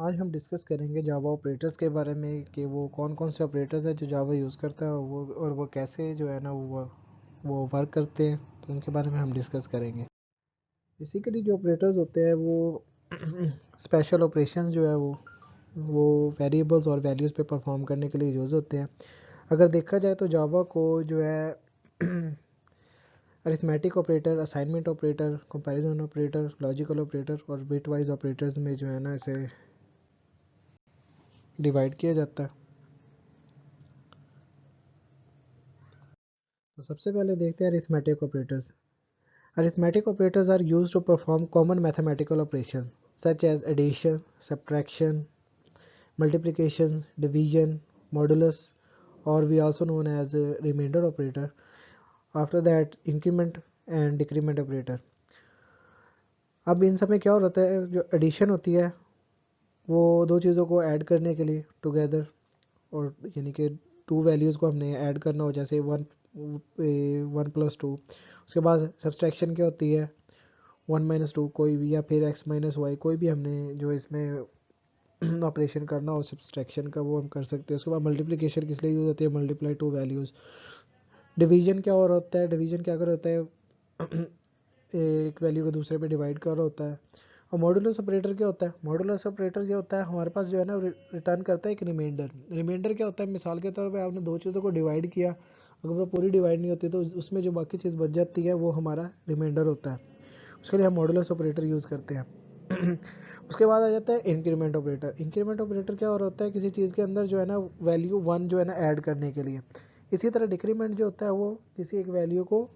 आज हम डिस्कस करेंगे जावा ऑपरेटर्स के बारे में कि वो कौन कौन से ऑपरेटर्स हैं जो जावा यूज़ करता है और वो कैसे जो है ना वो वर्क करते हैं, तो उनके बारे में हम डिस्कस करेंगे। बेसिकली जो ऑपरेटर्स होते हैं वो स्पेशल ऑपरेशंस जो है वो वेरिएबल्स और वैल्यूज़ पे परफॉर्म करने के लिए यूज़ होते हैं। अगर देखा जाए तो जावा को जो है arithmetic operator, assignment operator, comparison operator, logical operator और बिटवाइज ऑपरेटर्स में जो है ना इसे डिवाइड किया जाता है। तो सबसे पहले देखते हैं arithmetic operators. Arithmetic operators are used to perform common mathematical operation such as addition, subtraction, multiplication, division, modulus, or we also known as a remainder operator. After that, increment and decrement operator. अब इन सब में क्या होता है, जो addition होती है वो दो चीज़ों को ऐड करने के लिए टुगेदर, और यानी कि टू वैल्यूज़ को हमने ऐड करना हो, जैसे वन वन प्लस टू। उसके बाद सब्सट्रैक्शन क्या होती है, वन माइनस टू कोई भी, या फिर एक्स माइनस वाई कोई भी हमने जो इसमें ऑपरेशन करना हो सब्सट्रैक्शन का, वो हम कर सकते हैं। उसके बाद मल्टीप्लिकेशन किस लिए यूज़ होती है, मल्टीप्लाई टू वैल्यूज़। डिवीजन क्या और होता है, डिवीजन क्या कर होता है एक वैल्यू को दूसरे पे डिवाइड कर रहा होता है। और मॉडुलस ऑपरेटर क्या होता है, मॉडुलस ऑपरेटर ये होता है हमारे पास जो है ना रिटर्न करता है एक रिमाइंडर। रिमाइंडर क्या होता है, मिसाल के तौर पे आपने दो चीज़ों को डिवाइड किया, अगर वो पूरी डिवाइड नहीं होती तो उसमें जो बाकी चीज़ बच जाती है वो हमारा रिमाइंडर होता है। उसके लिए हम मॉडुलस ऑपरेटर यूज़ करते हैं। उसके बाद आ जाता है इंक्रीमेंट ऑपरेटर। इंक्रीमेंट ऑपरेटर क्या और होता है, किसी चीज़ के अंदर जो है ना वैल्यू वन जो है ना ऐड करने के लिए। इसी तरह डिक्रीमेंट जो होता है वो किसी एक वैल्यू को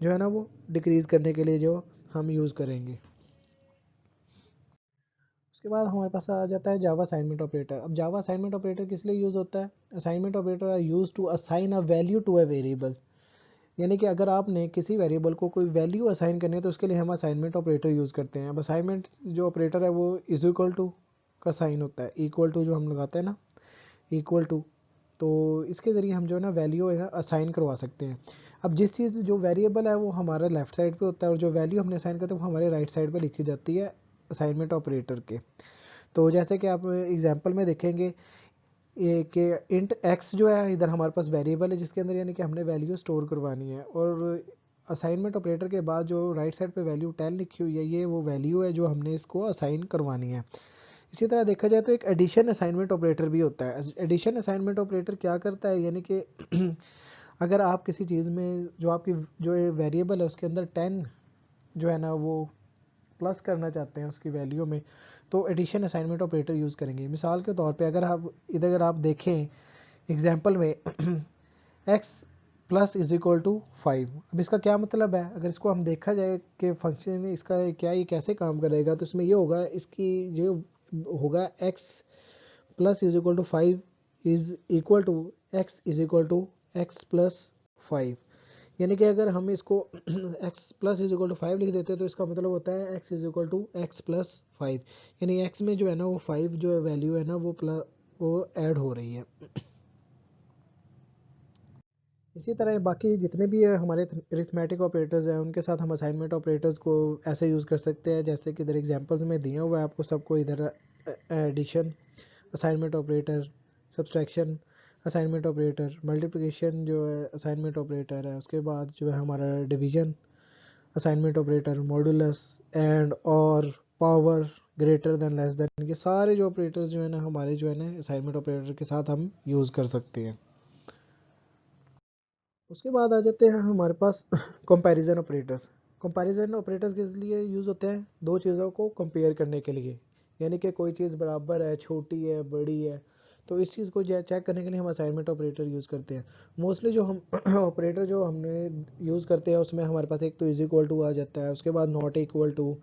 जो है ना वो डिक्रीज़ करने के लिए जो हम यूज़ करेंगे। उसके बाद हमारे पास आ जाता है जावा असाइनमेंट ऑपरेटर। अब जावा असाइनमेंट ऑपरेटर किस लिए यूज़ होता है, assignment operator are use to assign a value to a variable. यानी कि अगर आपने किसी वेरिएबल को कोई वैल्यू असाइन करनी है तो उसके लिए हम असाइनमेंट ऑपरेटर यूज़ करते हैं। अब असाइनमेंट जो ऑपरेटर है वो इज इक्वल टू का साइन होता है, इक्वल टू जो हम लगाते हैं ना, इक्वल टू, तो इसके ज़रिए हम जो है ना वैल्यू है असाइन करवा सकते हैं। अब जिस चीज़ जो वेरिएबल है वो हमारा लेफ्ट साइड पे होता है और जो वैल्यू हमने असाइन करते हैं वो हमारे राइट साइड पे लिखी जाती है असाइनमेंट ऑपरेटर के। तो जैसे कि आप एग्जांपल में देखेंगे ये कि इंट एक्स जो है इधर हमारे पास वेरिएबल है जिसके अंदर यानी कि हमने वैल्यू स्टोर करवानी है, और असाइनमेंट ऑपरेटर के बाद जो राइट साइड पे वैल्यू 10 लिखी हुई है ये वो वैल्यू है जो हमने इसको असाइन करवानी है। इसी तरह देखा जाए तो एक एडिशन असाइनमेंट ऑपरेटर भी होता है। एडिशन असाइनमेंट ऑपरेटर क्या करता है, यानी कि अगर आप किसी चीज़ में जो आपकी जो वेरिएबल है उसके अंदर 10 जो है ना वो प्लस करना चाहते हैं उसकी वैल्यू में, तो एडिशन असाइनमेंट ऑपरेटर यूज़ करेंगे। मिसाल के तौर पे अगर आप देखें एग्जांपल में x plus is equal to 5। अब इसका क्या मतलब है, अगर इसको हम देखा जाए कि फंक्शन इसका क्या, ये कैसे काम करेगा, तो इसमें ये होगा, इसकी जो होगा x plus is equal to 5 is equal to x is equal to x plus 5। यानी कि अगर हम इसको x plus is equal to 5 लिख देते हैं तो इसका मतलब होता है x is equal to x plus 5। यानी x में जो है ना वो 5 जो वैल्यू है ना वो ऐड हो रही है। इसी तरह बाकी जितने भी हमारे अरिथमेटिक ऑपरेटर्स हैं उनके साथ हम असाइनमेंट ऑपरेटर्स को ऐसे यूज़ कर सकते हैं जैसे कि इधर एग्जांपल्स में दिया हुआ है आपको सबको। इधर addition assignment operator, subtraction assignment operator, multiplication जो है असाइनमेंट ऑपरेटर है, उसके बाद जो है हमारा division assignment operator, modulus and और power greater than less than, ये सारे जो ऑपरेटर्स जो है ना हमारे जो है ना असाइनमेंट ऑपरेटर के साथ हम यूज़ कर सकते हैं। उसके बाद आ जाते हैं हमारे पास कंपैरिजन ऑपरेटर्स। कंपैरिजन ऑपरेटर्स किस लिए यूज़ होते हैं, दो चीज़ों को कंपेयर करने के लिए। यानी कि कोई चीज़ बराबर है, छोटी है, बड़ी है, तो इस चीज़ को चेक करने के लिए हम असाइनमेंट ऑपरेटर यूज़ करते हैं। मोस्टली जो हम ऑपरेटर जो हमने यूज़ करते हैं उसमें हमारे पास एक तो इज इक्वल टू आ जाता है, उसके बाद not equal to,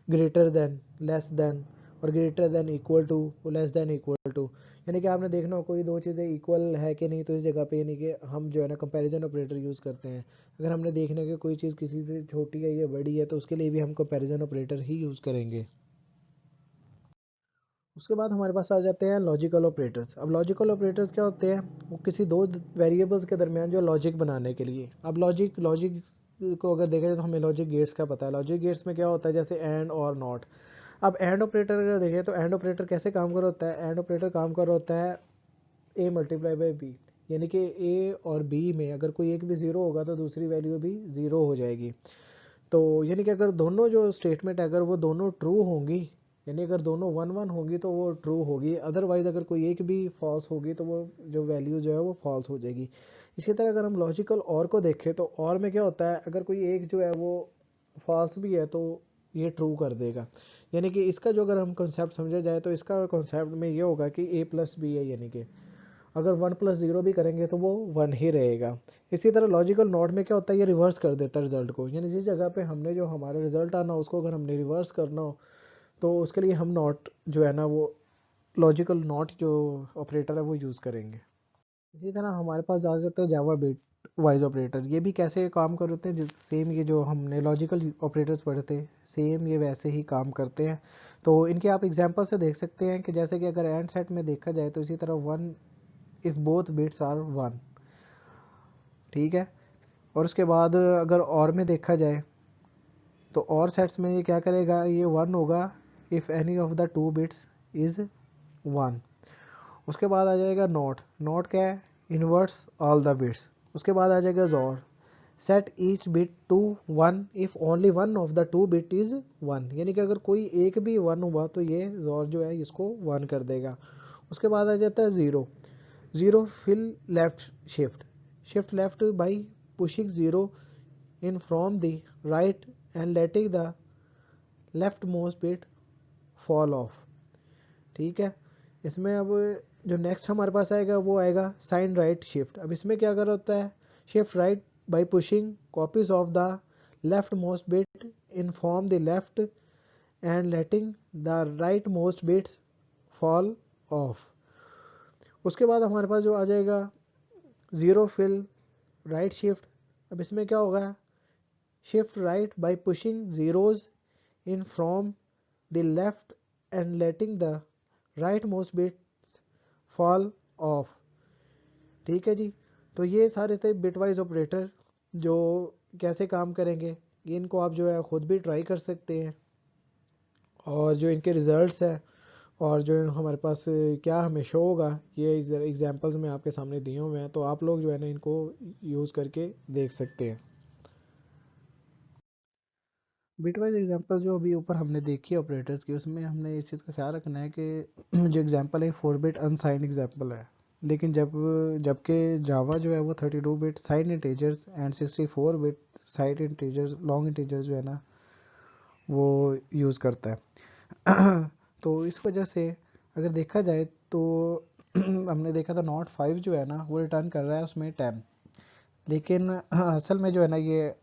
greater than, less than, और greater than equal to, less than equal to. यानी कि आपने देखना हो कोई दो चीज़ें इक्वल है कि नहीं, तो इस जगह पे यानी कि हम जो है ना कंपैरिजन ऑपरेटर यूज़ करते हैं। अगर हमने देखना है कि कोई चीज़ किसी से छोटी है या बड़ी है तो उसके लिए भी हम कंपैरिजन ऑपरेटर ही यूज़ करेंगे। उसके बाद हमारे पास आ जाते हैं लॉजिकल ऑपरेटर्स। अब लॉजिकल ऑपरेटर्स क्या होते हैं, वो किसी दो वेरिएबल्स के दरमियान जो लॉजिक बनाने के लिए। अब लॉजिक लॉजिक को अगर देखा जाए तो हमें लॉजिक गेट्स का पता है। लॉजिक गेट्स में क्या होता है, जैसे एंड और नॉट। अब एंड ऑपरेटर अगर देखें तो एंड ऑपरेटर कैसे काम कर होता है, एंड ऑपरेटर काम कर होता है a मल्टीप्लाई बाई बी, यानी कि a और b में अगर कोई एक भी ज़ीरो होगा तो दूसरी वैल्यू भी ज़ीरो हो जाएगी। तो यानी कि अगर दोनों जो स्टेटमेंट है अगर वो दोनों ट्रू होंगी, यानी अगर दोनों वन वन होंगी तो वो ट्रू होगी, अदरवाइज अगर कोई एक भी फॉल्स होगी तो वो जो वैल्यू जो है वो फॉल्स हो जाएगी। इसी तरह अगर हम लॉजिकल और को देखें तो और में क्या होता है, अगर कोई एक जो है वो फॉल्स भी है तो ये ट्रू कर देगा। यानी कि इसका जो अगर हम कॉन्सेप्ट समझा जाए तो इसका कॉन्सेप्ट में ये होगा कि a प्लस बी है, यानी कि अगर वन प्लस ज़ीरो भी करेंगे तो वो वन ही रहेगा। इसी तरह लॉजिकल नॉट में क्या होता है, ये रिवर्स कर देता है रिजल्ट को, यानी जिस जगह पे हमने जो हमारा रिजल्ट आना हो उसको अगर हमने रिवर्स करना हो तो उसके लिए हम नॉट जो है ना वो लॉजिकल नॉट जो ऑपरेटर है वो यूज़ करेंगे। इसी तरह हमारे पास आ जाता है जावा बिट वाइज ऑपरेटर, ये भी कैसे काम करते हैं, सेम ये जो हमने लॉजिकल ऑपरेटर्स पढ़े थे सेम ये वैसे ही काम करते हैं। तो इनके आप एग्जांपल से देख सकते हैं कि जैसे कि अगर एंड सेट में देखा जाए तो इसी तरह one if both bits are one, ठीक है। और उसके बाद अगर और में देखा जाए तो और सेट्स में ये क्या करेगा, ये वन होगा if any of the to bits is one. उसके बाद आ जाएगा नॉट, नॉट क्या है, इन्वर्ट्स ऑल द बिट्स। उसके बाद आ जाएगा XOR, set each bit to one if only one of the two bit is one, यानी कि अगर कोई एक भी वन हुआ तो ये जोर जो है इसको वन कर देगा। उसके बाद आ जाता है zero, zero fill left shift, shift left by pushing zero in from the right and letting the left most bit fall off, ठीक है। इसमें अब जो नेक्स्ट हमारे पास आएगा वो आएगा साइन राइट शिफ्ट। अब इसमें क्या कर होता है, shift right bye pushing copies of the left most bit in form the left and letting the right most bits fall of. उसके बाद हमारे पास जो आ जाएगा ज़ीरो फिल राइट शिफ्ट। अब इसमें क्या होगा, shift right bye pushing zeros in from the left and letting the right most bit fall off, ठीक है जी। तो ये सारे थे बिटवाइज ऑपरेटर जो कैसे काम करेंगे, ये इनको आप जो है ख़ुद भी ट्राई कर सकते हैं, और जो इनके रिज़ल्ट्स हैं और जो हमारे पास क्या हमें शो होगा ये एग्जांपल्स में आपके सामने दिए हुए हैं, तो आप लोग जो है ना इनको यूज़ करके देख सकते हैं। बिटवाइज एग्जांपल जो अभी ऊपर हमने देखी है ऑपरेटर्स की, उसमें हमने इस चीज़ का ख्याल रखना है कि जो एग्जांपल है 4 बिट अनसाइंड एग्जांपल है, लेकिन जबकि जावा जो है वो 32 bit side integers and 64 bit side integers long integers जो है ना वो यूज़ करता है। तो इस वजह से अगर देखा जाए तो हमने देखा था नॉट 5 जो है ना वो रिटर्न कर रहा है उसमें 10, लेकिन असल में जो है ना ये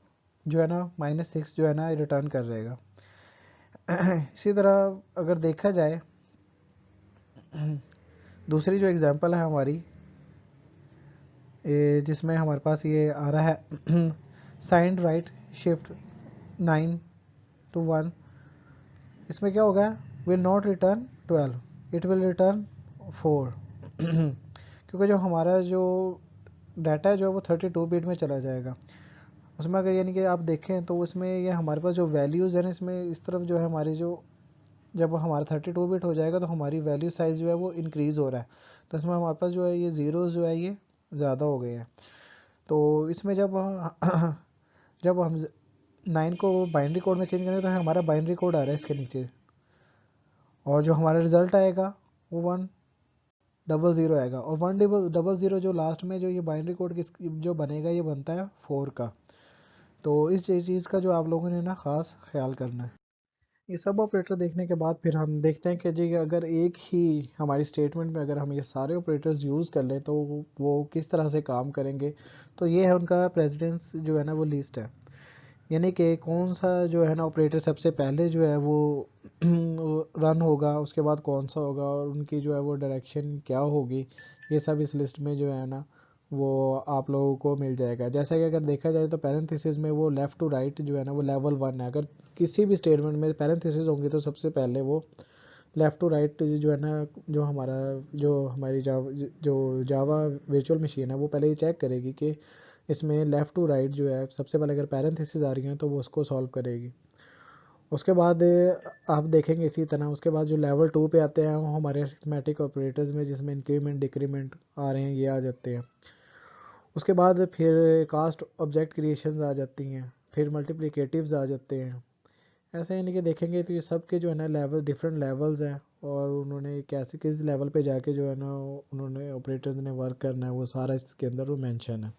जो है ना -6 जो है ना रिटर्न कर रहेगा। इसी तरह अगर देखा जाए दूसरी जो एग्जांपल है हमारी जिसमें हमारे पास ये आ रहा है साइंड राइट शिफ्ट 9 to 1, इसमें क्या होगा, will not return 12, it will return 4। क्योंकि जो हमारा जो डाटा है जो वो 32 बिट में चला जाएगा उसमें, अगर यानी कि आप देखें तो उसमें ये हमारे पास जो वैल्यूज़ है ना इसमें इस तरफ जो है हमारी जो जब हमारा 32 बिट हो जाएगा तो हमारी वैल्यू साइज़ जो है वो इंक्रीज़ हो रहा है, तो इसमें हमारे पास जो है ये ज़ीरोज़ जो है ये ज़्यादा हो गए हैं। तो इसमें जब जब हम 9 को बाइनरी कोड में चेंज करें तो हमारा बाइनरी कोड आ रहा है इसके नीचे, और जो हमारा रिज़ल्ट आएगा वो 100 आएगा, और 100 जो लास्ट में जो ये बाइनरी कोड किस जो बनेगा ये बनता है 4 का। तो इस चीज़ का जो आप लोगों ने ना ख़ास ख्याल करना है। ये सब ऑपरेटर देखने के बाद फिर हम देखते हैं कि जी अगर एक ही हमारी स्टेटमेंट में अगर हम ये सारे ऑपरेटर्स यूज़ कर लें तो वो किस तरह से काम करेंगे। तो ये है उनका प्रेसिडेंस जो है ना वो लिस्ट है, यानी कि कौन सा जो है ना ऑपरेटर सबसे पहले जो है वो रन होगा, उसके बाद कौन सा होगा और उनकी जो है वो डायरेक्शन क्या होगी, ये सब इस लिस्ट में जो है ना वो आप लोगों को मिल जाएगा। जैसा कि अगर देखा जाए तो पैरेंथेसिस में वो लेफ़्ट टू राइट जो है ना वो लेवल 1 है, अगर किसी भी स्टेटमेंट में पैरेंथेसिस होंगी तो सबसे पहले वो लेफ़्ट टू राइट जो है ना जो हमारी जावा वर्चुअल मशीन है वो पहले ये चेक करेगी कि इसमें लेफ़्ट टू राइट जो है सबसे पहले अगर पैरेंथेसिस आ रही हैं तो वो उसको सॉल्व करेगी। उसके बाद आप देखेंगे इसी तरह उसके बाद जो लेवल 2 पे आते हैं वो हमारे अरिथमेटिक ऑपरेटर्स में, जिसमें इंक्रीमेंट डिक्रीमेंट आ रहे हैं, ये आ जाते हैं। उसके बाद फिर कास्ट ऑब्जेक्ट क्रिएशंस आ जाती हैं, फिर मल्टीप्लिकेटिव्स आ जाते हैं। ऐसे यानी कि देखेंगे तो ये सब के जो है ना लेवल, डिफरेंट लेवल्स हैं, और उन्होंने कैसे किस लेवल पे जाके जो है ना उन्होंने ऑपरेटर्स ने वर्क करना है, वो सारा इसके अंदर वो मेंशन है।